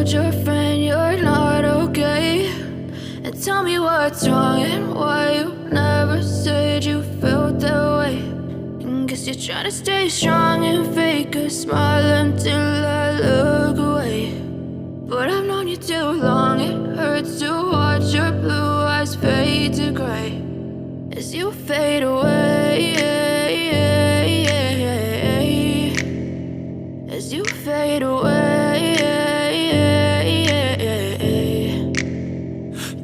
told your friend you're not okay? And tell me what's wrong and why you never said you felt that way. And guess you're trying to stay strong and fake a smile until I look away. But I've known you too long, it hurts to watch your blue eyes fade to gray as you fade away, as you fade away.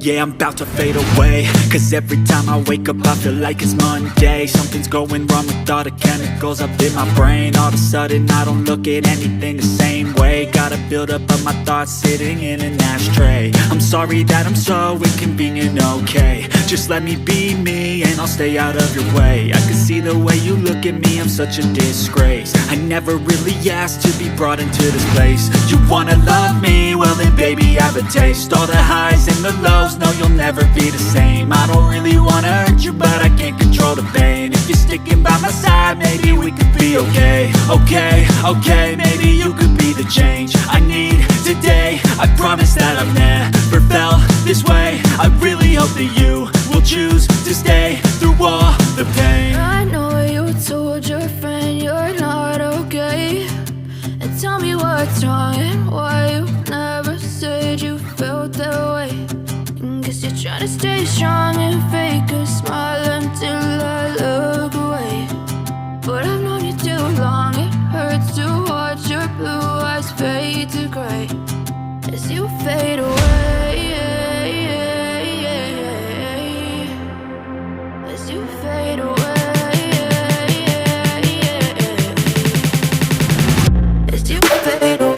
Yeah, I'm about to fade away, cause every time I wake up I feel like it's Monday. Something's going wrong with all the chemicals up in my brain. All of a sudden I don't look at anything the same way. Got a buildup of my thoughts sitting in an ashtray. I'm sorry that I'm so inconvenient, okay? Just let me be me and I'll stay out of your way. I can see the way you look at me, I'm such a disgrace. I never really asked to be brought into this place. You wanna love me? Well then baby have a taste. All the highs and the lows, no, you'll never be the same. I don't really wanna hurt you, but I can't control the pain. If you're sticking by my side, maybe we could be okay. Okay, maybe you could be the change I need today. I promise that I've never felt this way. I really hope that you will choose to stay through all the pain. I know you told your friend you're not okay. And tell me what's wrong and why you never said you felt that way. Guess you're trying to stay strong and fake a smile until I look away. But I've known you too long, it hurts to watch your blue eyes fade to gray as you fade away, as you fade away, as you fade away.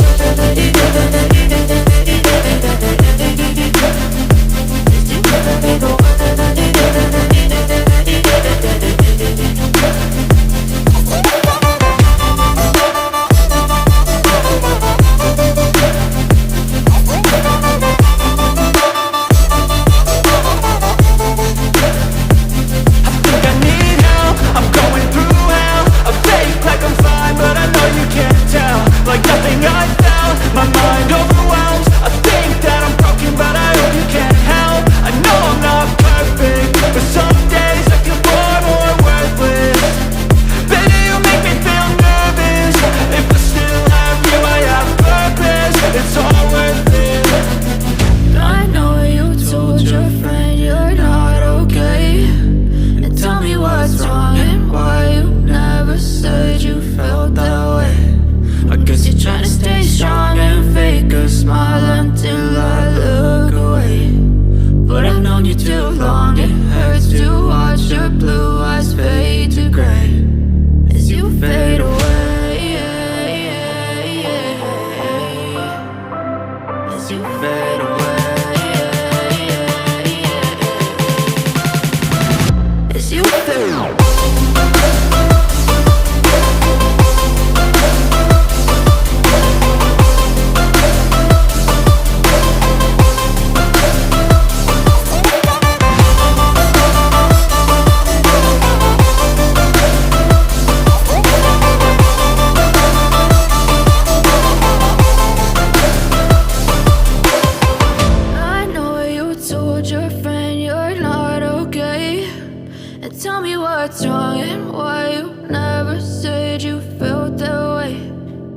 Tell me what's wrong and why you never said you felt that way.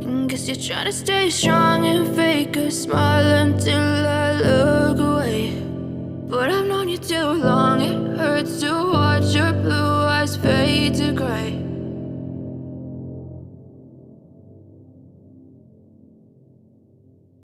And guess you're trying to stay strong and fake a smile until I look away. But I've known you too long, it hurts to watch your blue eyes fade to gray